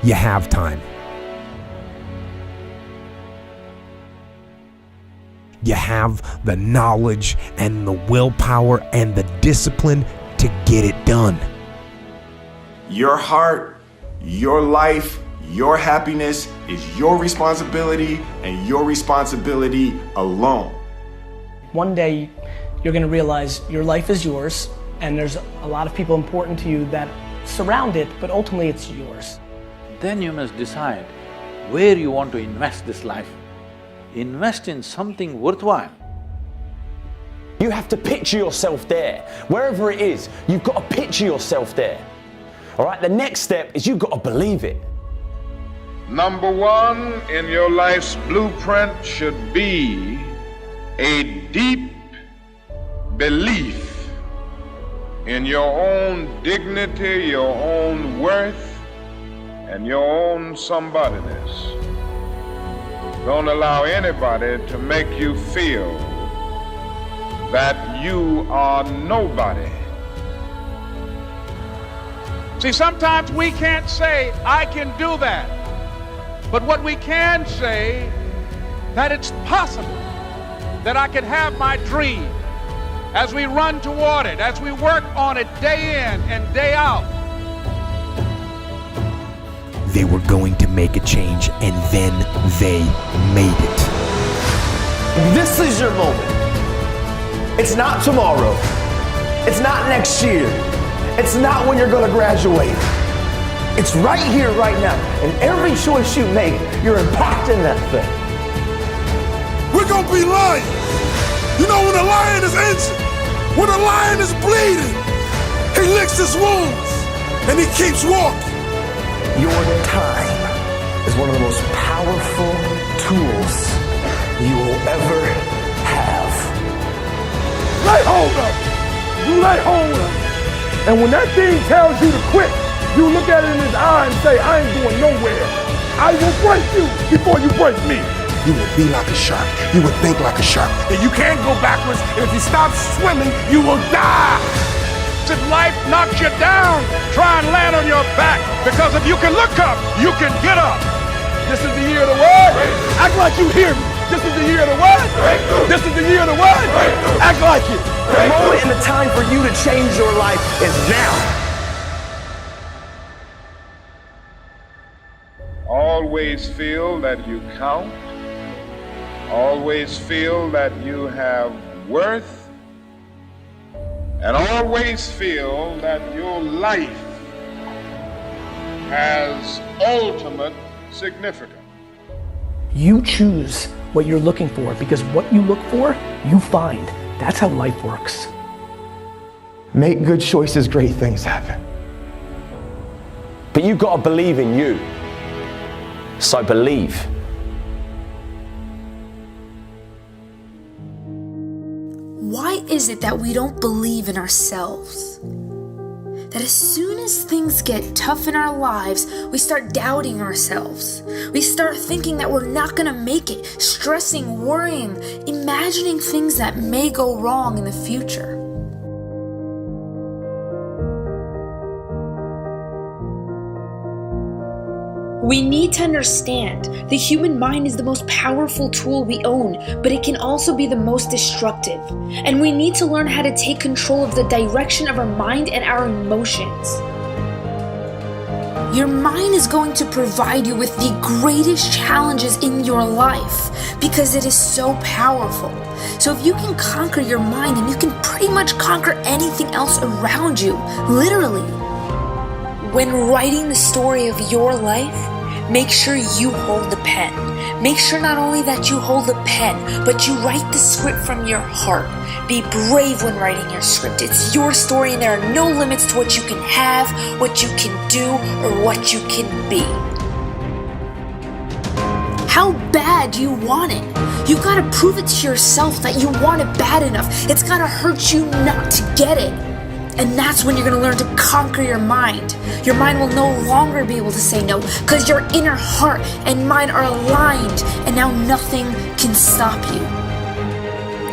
you have time. You have the knowledge and the willpower and the discipline to get it done. Your heart, your life, your happiness is your responsibility and your responsibility alone. One day you're going to realize your life is yours and there's a lot of people important to you that surround it, but ultimately it's yours. Then you must decide where you want to invest this life. Invest in something worthwhile. You have to picture yourself there. Wherever it is, you've got to picture yourself there. All right, the next step is you've got to believe it. Number one in your life's blueprint should be a deep belief in your own dignity, your own worth, and your own somebodyness. Don't allow anybody to make you feel that you are nobody. See, sometimes we can't say, I can do that. But what we can say, that it's possible that I can have my dream as we run toward it, as we work on it day in and day out. They were going to make a change, and then they made it. This is your moment. It's not tomorrow. It's not next year. It's not when you're going to graduate. It's right here, right now. And every choice you make, you're impacting that thing. We're going to be lions. You know, when a lion is injured, when a lion is bleeding, he licks his wounds and he keeps walking. Your time is one of the most powerful tools you will ever have. Lay hold of it. You lay hold of it. And when that thing tells you to quit, you look at it in his eye and say, I ain't going nowhere. I will break you before you break me. You will be like a shark. You will think like a shark. And you can't go backwards. And if you stop swimming, you will die. If life knocks you down, try and land on your back, because if you can look up, you can get up. This is the year of the word. Act like you hear me. This is the year of the word. This is the year of the word. Act like it. The moment and the time for you to change your life is now. Always feel that you count. Always feel that you have worth. And always feel that your life has ultimate significance. You choose what you're looking for, because what you look for, you find. That's how life works. Make good choices, great things happen. But you've got to believe in you. So believe. Why is it that we don't believe in ourselves? That as soon as things get tough in our lives, we start doubting ourselves. We start thinking that we're not gonna make it, stressing, worrying, imagining things that may go wrong in the future. We need to understand the human mind is the most powerful tool we own, but it can also be the most destructive. And we need to learn how to take control of the direction of our mind and our emotions. Your mind is going to provide you with the greatest challenges in your life because it is so powerful. So if you can conquer your mind, then you can pretty much conquer anything else around you, literally. When writing the story of your life, make sure you hold the pen. Make sure not only that you hold the pen, but you write the script from your heart. Be brave when writing your script. It's your story and there are no limits to what you can have, what you can do, or what you can be. How bad do you want it? You gotta prove it to yourself that you want it bad enough. It's gotta hurt you not to get it. And that's when you're gonna learn to conquer your mind. Your mind will no longer be able to say no because your inner heart and mind are aligned and now nothing can stop you.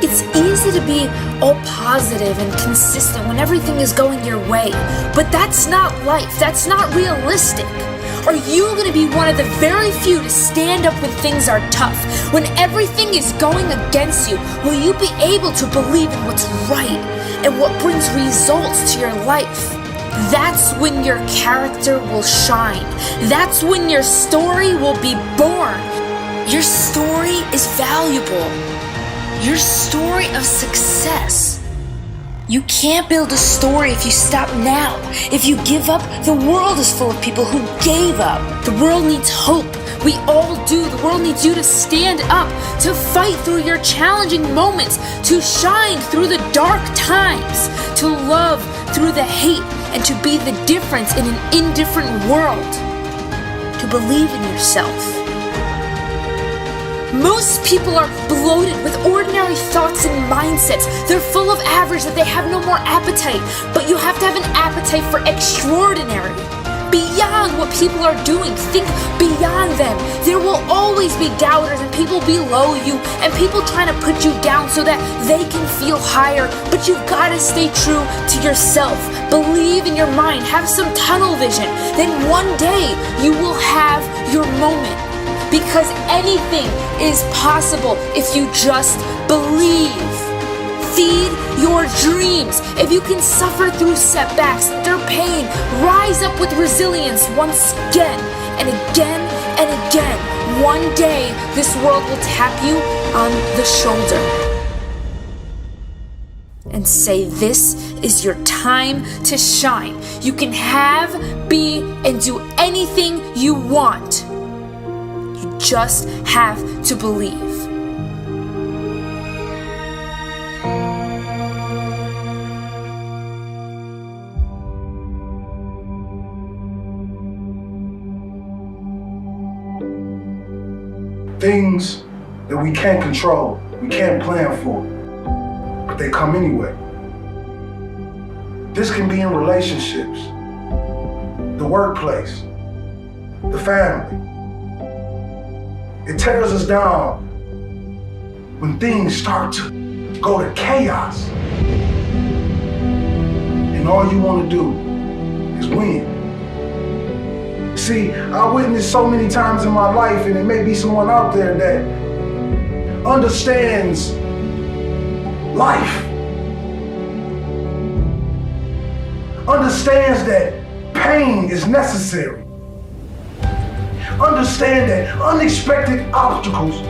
It's easy to be all positive and consistent when everything is going your way, but that's not life. That's not realistic. Are you going to be one of the very few to stand up when things are tough? When everything is going against you, will you be able to believe in what's right and what brings results to your life? That's when your character will shine. That's when your story will be born. Your story is valuable. Your story of success. You can't build a story if you stop now. If you give up, the world is full of people who gave up. The world needs hope. We all do. The world needs you to stand up, to fight through your challenging moments, to shine through the dark times, to love through the hate, and to be the difference in an indifferent world. To believe in yourself. Most people are bloated with ordinary thoughts and mindsets. They're full of average that they have no more appetite. But you have to have an appetite for extraordinary. Beyond what people are doing. Think beyond them. There will always be doubters and people below you and people trying to put you down so that they can feel higher. But you've got to stay true to yourself. Believe in your mind. Have some tunnel vision. Then one day you will have your moment. Because anything is possible if you just believe. Feed your dreams. If you can suffer through setbacks, through pain, rise up with resilience once again and again and again. One day, this world will tap you on the shoulder and say, this is your time to shine. You can have, be, and do anything you want. You just have to believe. Things that we can't control, we can't plan for, but they come anyway. This can be in relationships, the workplace, the family. It tears us down when things start to go to chaos. And all you want to do is win. See, I witnessed so many times in my life, and it may be someone out there that understands life, understands that pain is necessary, understand that unexpected obstacles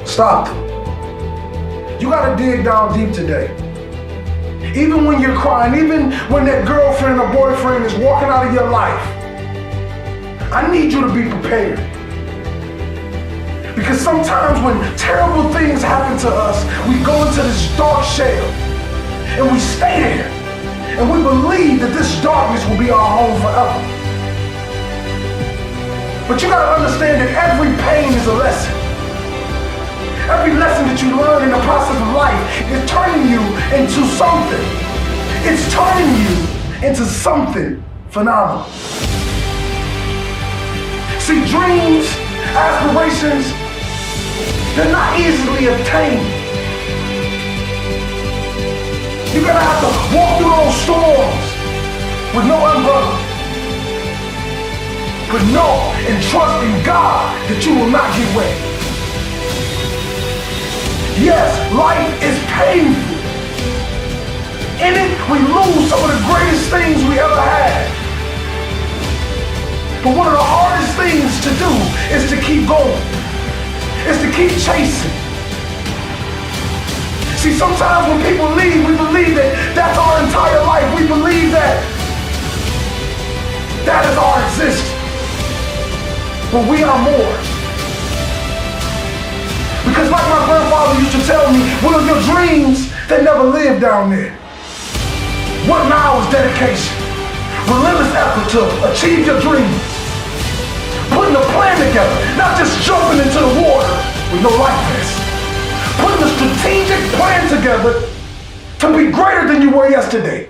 stop them. You gotta dig down deep today. Even when you're crying, even when that girlfriend or boyfriend is walking out of your life, I need you to be prepared. Because sometimes when terrible things happen to us, we go into this dark shell and we stay there and we believe that this darkness will be our home forever. But you gotta understand that every pain is a lesson. Every lesson that you learn in the process of life is turning you into something. It's turning you into something phenomenal. See, dreams, aspirations, they're not easily obtained. You're gonna have to walk through those storms with no umbrella. But know and trust in God that you will not get wet. Yes, life is painful. In it, we lose some of the greatest things we ever had. But one of the hardest things to do is to keep going, is to keep chasing. See, sometimes when people leave, we believe that that's our entire life. We believe that that is our existence. But we are more. Because like my grandfather used to tell me, one of your dreams, they never live down there. What now is dedication? Relentless effort to achieve your dreams. Putting a plan together, not just jumping into the water with no life vest. Putting a strategic plan together to be greater than you were yesterday.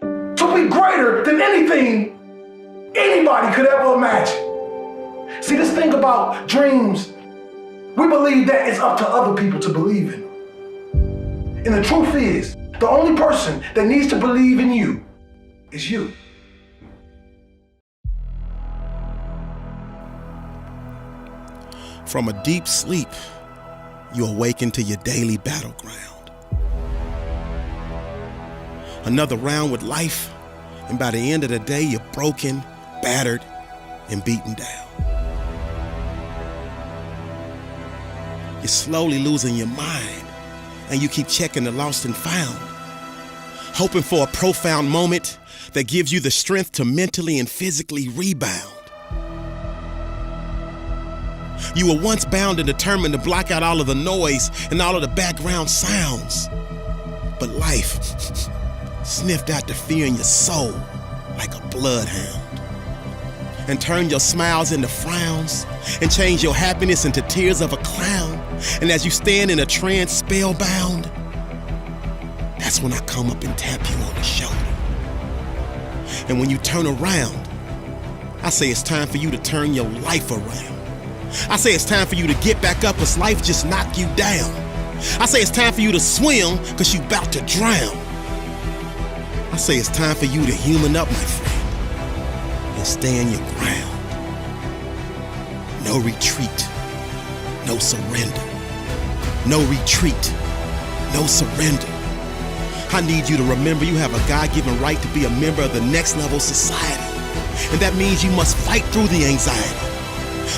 To be greater than anything anybody could ever imagine. See, this thing about dreams, we believe that it's up to other people to believe in. And the truth is, the only person that needs to believe in you is you. From a deep sleep, you awaken to your daily battleground. Another round with life, and by the end of the day, you're broken, battered, and beaten down. You're slowly losing your mind, and you keep checking the lost and found, hoping for a profound moment that gives you the strength to mentally and physically rebound. You were once bound and determined to block out all of the noise and all of the background sounds. But life sniffed out the fear in your soul like a bloodhound and turned your smiles into frowns and changed your happiness into tears of a clown. And as you stand in a trance spellbound, that's when I come up and tap you on the shoulder. And when you turn around, I say it's time for you to turn your life around. I say it's time for you to get back up, cause life just knocked you down. I say it's time for you to swim, cause you about to drown. I say it's time for you to human up, my friend, and stand your ground. No retreat, no surrender. No retreat, no surrender. I need you to remember you have a God-given right to be a member of the next level society. And that means you must fight through the anxiety.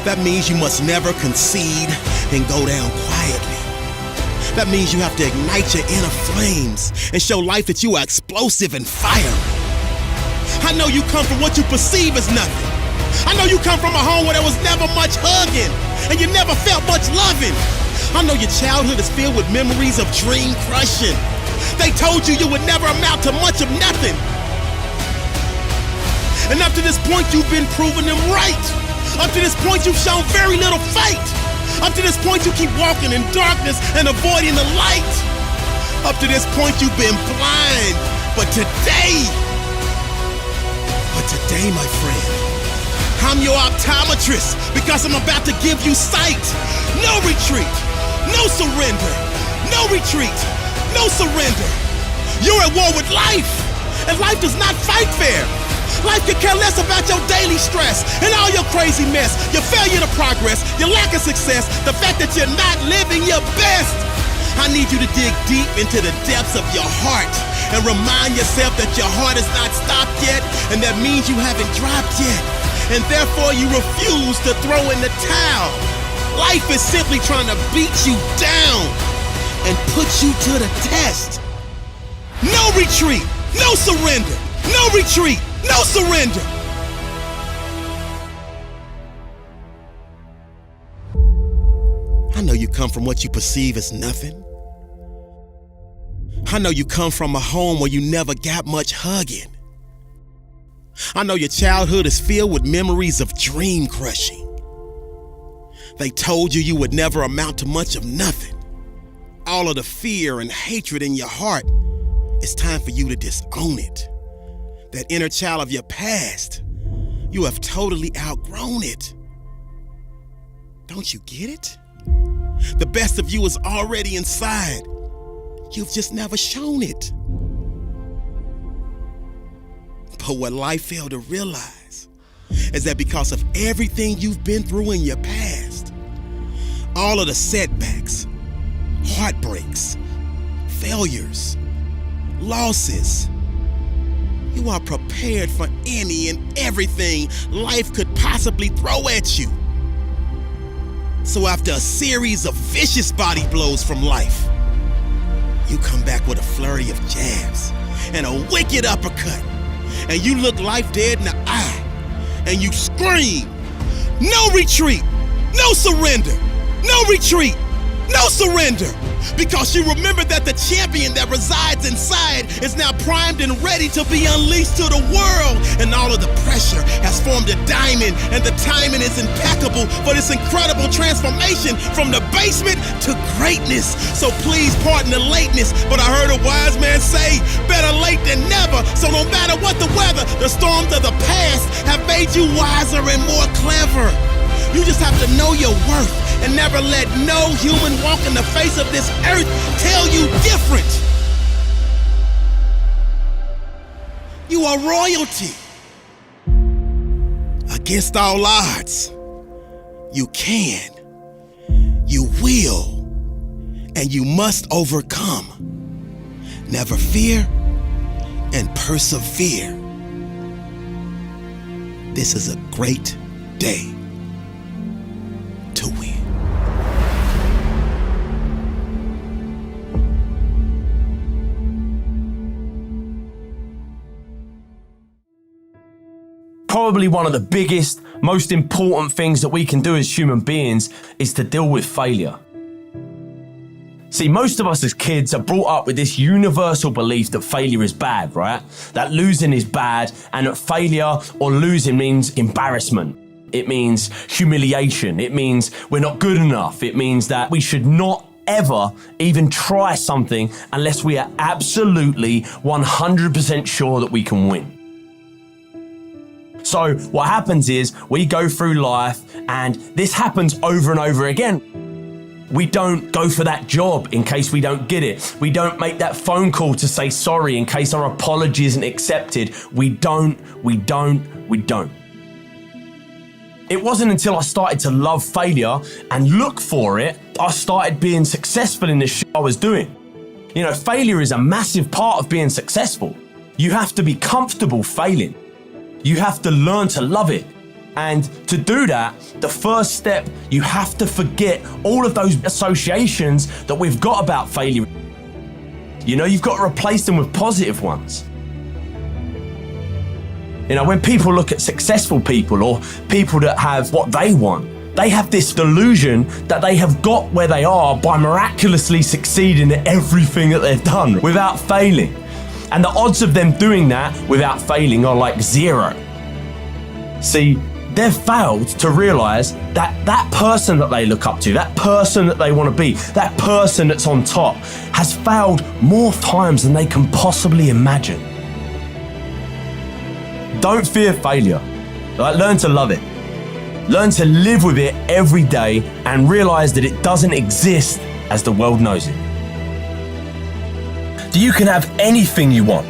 That means you must never concede and go down quietly. That means you have to ignite your inner flames and show life that you are explosive and fiery. I know you come from what you perceive as nothing. I know you come from a home where there was never much hugging and you never felt much loving. I know your childhood is filled with memories of dream crushing. They told you you would never amount to much of nothing. And up to this point, you've been proving them right. Up to this point, you've shown very little fight. Up to this point, you keep walking in darkness and avoiding the light. Up to this point, you've been blind. But today, my friend, I'm your optometrist because I'm about to give you sight. No retreat, no surrender. No retreat, no surrender. You're at war with life, and life does not fight fair. Life could care less about your daily stress and all your crazy mess, your failure to progress, your lack of success, the fact that you're not living your best. I need you to dig deep into the depths of your heart and remind yourself that your heart has not stopped yet, and that means you haven't dropped yet, and therefore you refuse to throw in the towel. Life is simply trying to beat you down and put you to the test. No retreat, no surrender. No retreat, no surrender. I know you come from what you perceive as nothing. I know you come from a home where you never got much hugging. I know your childhood is filled with memories of dream crushing. They told you you would never amount to much of nothing. All of the fear and hatred in your heart, it's time for you to disown it. That inner child of your past, you have totally outgrown it. Don't you get it? The best of you is already inside. You've just never shown it. But what life failed to realize is that because of everything you've been through in your past, all of the setbacks, heartbreaks, failures, losses, you are prepared for any and everything life could possibly throw at you. So after a series of vicious body blows from life, you come back with a flurry of jabs and a wicked uppercut, and you look life dead in the eye, and you scream, no retreat, no surrender, no retreat, no surrender. Because you remember that the champion that resides inside is now primed and ready to be unleashed to the world. And all of the pressure has formed a diamond, and the timing is impeccable for this incredible transformation from the basement to greatness. So please pardon the lateness, but I heard a wise man say, better late than never. So no matter what the weather, the storms of the past have made you wiser and more clever. You just have to know your worth and never let no human walk in the face of this earth tell you different. You are royalty. Against all odds, you can will, and you must overcome. Never fear and persevere. This is a great day to win. Probably one of the biggest, most important things that we can do as human beings is to deal with failure. See, most of us as kids are brought up with this universal belief that failure is bad, right? That losing is bad, and that failure or losing means embarrassment. It means humiliation. It means we're not good enough. It means that we should not ever even try something unless we are absolutely 100% sure that we can win. So what happens is we go through life, and this happens over and over again. We don't go for that job in case we don't get it. We don't make that phone call to say sorry in case our apology isn't accepted. We don't. It wasn't until I started to love failure and look for it, I started being successful in the shit I was doing. You know, failure is a massive part of being successful. You have to be comfortable failing. You have to learn to love it. And to do that, the first step, you have to forget all of those associations that we've got about failure. You know, you've got to replace them with positive ones. You know, when people look at successful people or people that have what they want, they have this delusion that they have got where they are by miraculously succeeding at everything that they've done without failing. And the odds of them doing that without failing are like zero. See, they've failed to realize that that person that they look up to, that person that they want to be, that person that's on top, has failed more times than they can possibly imagine. Don't fear failure. Learn to love it. Learn to live with it every day and realize that it doesn't exist as the world knows it. You can have anything you want,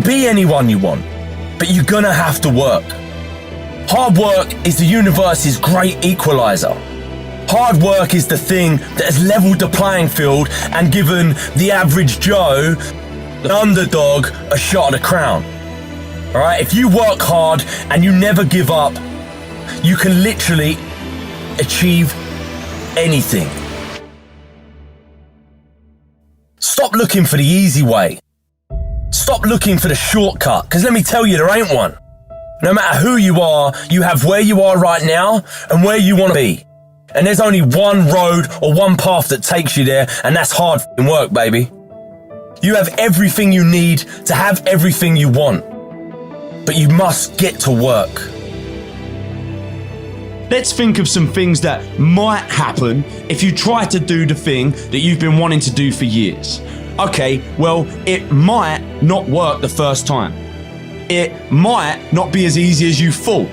be anyone you want, but you're gonna have to work. Hard work is the universe's great equalizer. Hard work is the thing that has leveled the playing field and given the average Joe, the underdog, a shot at a crown. All right, if you work hard and you never give up, you can literally achieve anything. Stop looking for the easy way. Stop looking for the shortcut, because let me tell you, there ain't one. No matter who you are, you have where you are right now and where you want to be. And there's only one road or one path that takes you there, and that's hard work, baby. You have everything you need to have everything you want, but you must get to work. Let's think of some things that might happen if you try to do the thing that you've been wanting to do for years. Okay, well, it might not work the first time. It might not be as easy as you thought.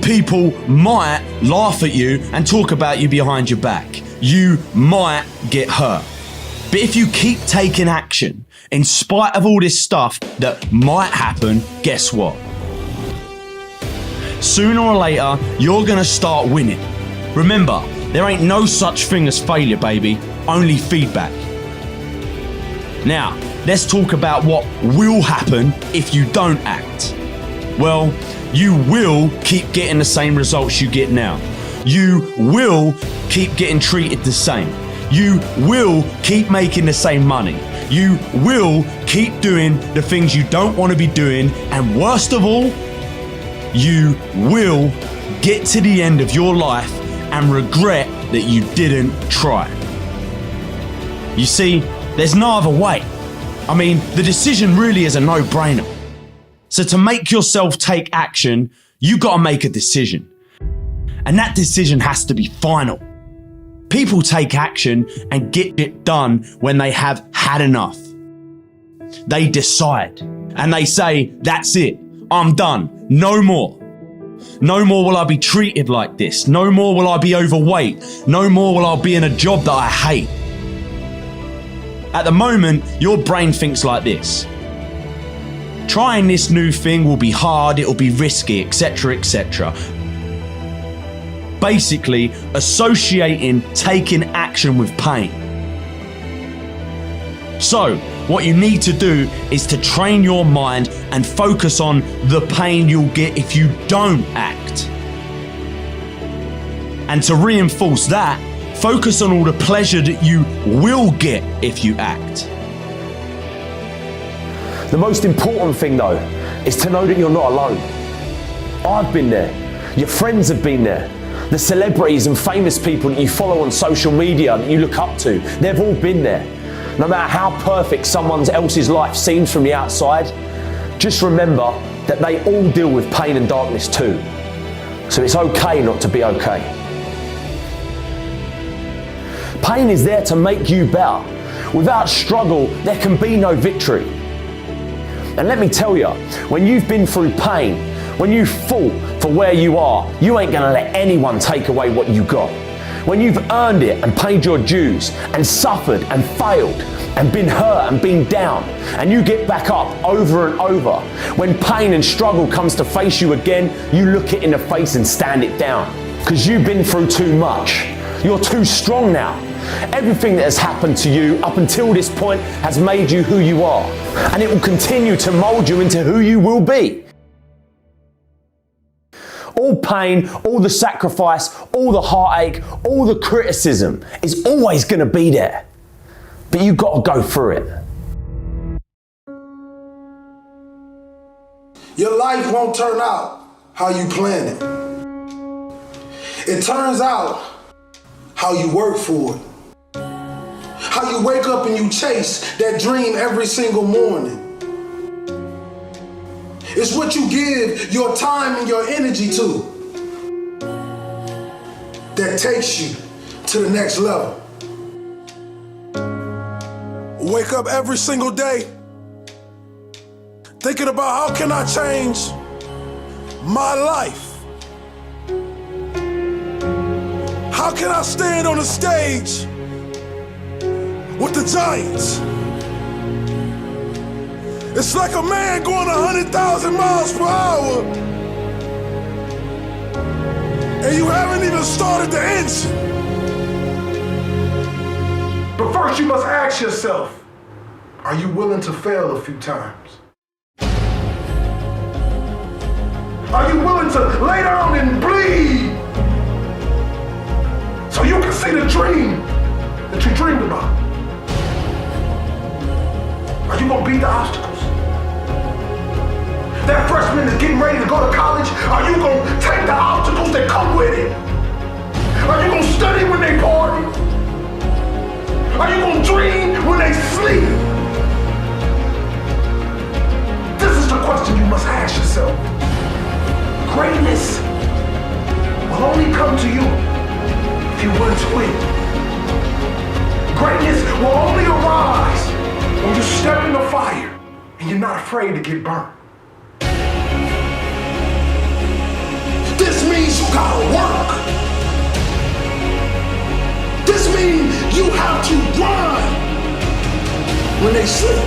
People might laugh at you and talk about you behind your back. You might get hurt. But if you keep taking action, in spite of all this stuff that might happen, guess what? Sooner or later, you're gonna start winning. Remember, there ain't no such thing as failure, baby, only feedback. Now, let's talk about what will happen if you don't act. Well, you will keep getting the same results you get now. You will keep getting treated the same. You will keep making the same money. You will keep doing the things you don't want to be doing, and worst of all, you will get to the end of your life and regret that you didn't try. You see, there's no other way. I mean, the decision really is a no-brainer. So to make yourself take action, you gotta make a decision. And that decision has to be final. People take action and get it done when they have had enough. They decide and they say, that's it, I'm done, no more. No more will I be treated like this. No more will I be overweight. No more will I be in a job that I hate. At the moment, your brain thinks like this. Trying this new thing will be hard, it'll be risky, etc., etc. basically associating taking action with pain. So, what you need to do is to train your mind and focus on the pain you'll get if you don't act. And to reinforce that, focus on all the pleasure that you will get if you act. The most important thing though is to know that you're not alone. I've been there. Your friends have been there. The celebrities and famous people that you follow on social media that you look up to, they've all been there. No matter how perfect someone else's life seems from the outside, just remember that they all deal with pain and darkness too. So it's okay not to be okay. Pain is there to make you better. Without struggle, there can be no victory. And let me tell you, when you've been through pain, when you fought for where you are, you ain't gonna let anyone take away what you got. When you've earned it and paid your dues and suffered and failed and been hurt and been down, and you get back up over and over, when pain and struggle comes to face you again, you look it in the face and stand it down. Because you've been through too much. You're too strong now. Everything that has happened to you up until this point has made you who you are, and it will continue to mold you into who you will be. All pain, all the sacrifice, all the heartache, all the criticism is always going to be there. But you've got to go through it. Your life won't turn out how you plan it. It turns out how you work for it. How you wake up and you chase that dream every single morning. It's what you give your time and your energy to that takes you to the next level. Wake up every single day thinking about how can I change my life? How can I stand on the stage with the giants? It's like a man going 100,000 miles per hour and you haven't even started the engine. But first you must ask yourself, are you willing to fail a few times? Are you willing to lay down and bleed so you can see the dream that you dreamed about? Are you gonna beat the obstacles? That freshman is getting ready to go to college, are you gonna take the obstacles that come with it? Are you gonna study when they party? Are you gonna dream when they sleep? This is the question you must ask yourself. Greatness will only come to you if you're willing to win. Greatness will only arise when you step in the fire and you're not afraid to get burnt. This means you gotta work. This means you have to grind when they sleep.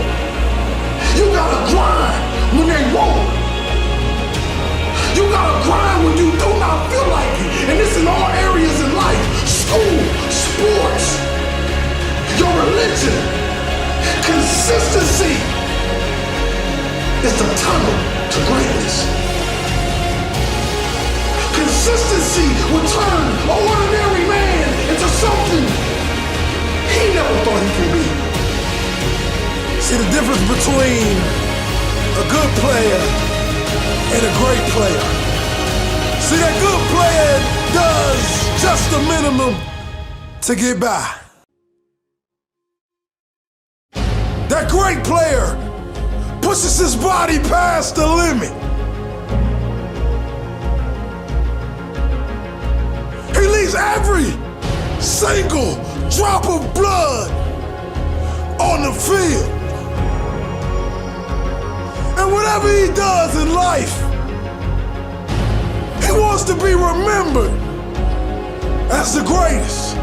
You gotta grind when they won't. You gotta grind when you do not feel like it. And this in all areas in life. School, sports, your religion. Consistency is the tunnel to greatness. Consistency will turn an ordinary man into something he never thought he could be. See the difference between a good player and a great player. See, that good player does just the minimum to get by. That great player pushes his body past the limit. He leaves every single drop of blood on the field. And whatever he does in life, he wants to be remembered as the greatest.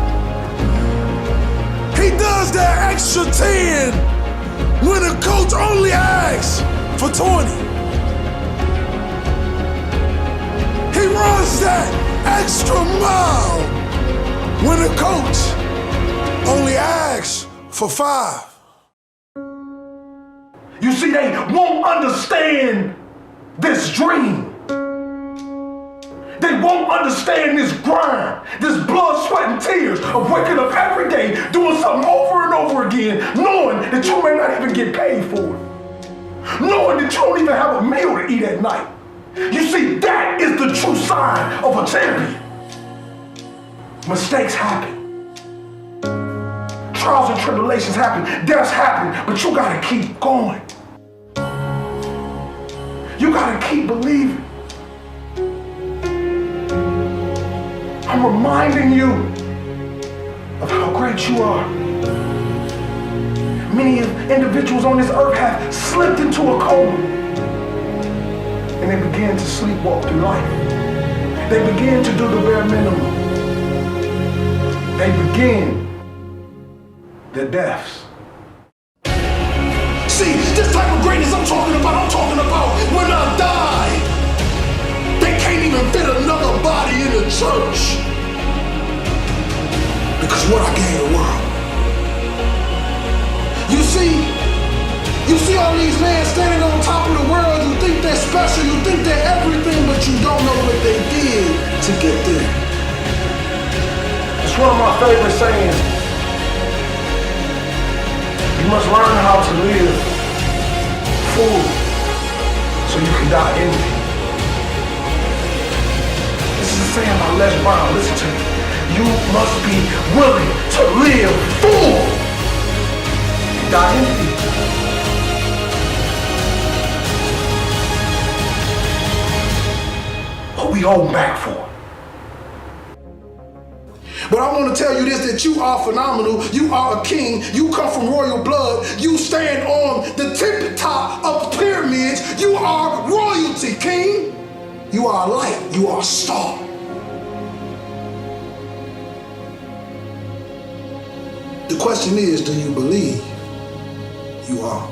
He does that extra 10 when a coach only asks for 20. He runs that extra mile when the coach only asks for 5. You see, they won't understand this dream. They won't understand this grind, this blood, sweat, and tears of waking up every day, doing something over and over again, knowing that you may not even get paid for it. Knowing that you don't even have a meal to eat at night. You see, that is the true sign of a champion. Mistakes happen. Trials and tribulations happen. Deaths happen, but you gotta keep going. You gotta keep believing. I'm reminding you of how great you are. Many individuals on this earth have slipped into a coma and they begin to sleepwalk through life. They begin to do the bare minimum. They begin their deaths. See, this type of greatness I'm talking about when I die. They can't even fit another body in the church. Because what I gave the world. You see all these men standing on top of the world. You think they're special, you think they're everything, but you don't know what they did to get there. It's one of my favorite sayings. You must learn how to live full so you can die empty. This is a saying by Les Brown. Listen to me. You must be willing to live full and die empty. What we hold back for. But I want to tell you this, that you are phenomenal. You are a king. You come from royal blood. You stand on the tip top of the pyramids. You are royalty, king. You are a light. You are a star. The question is, do you believe you are?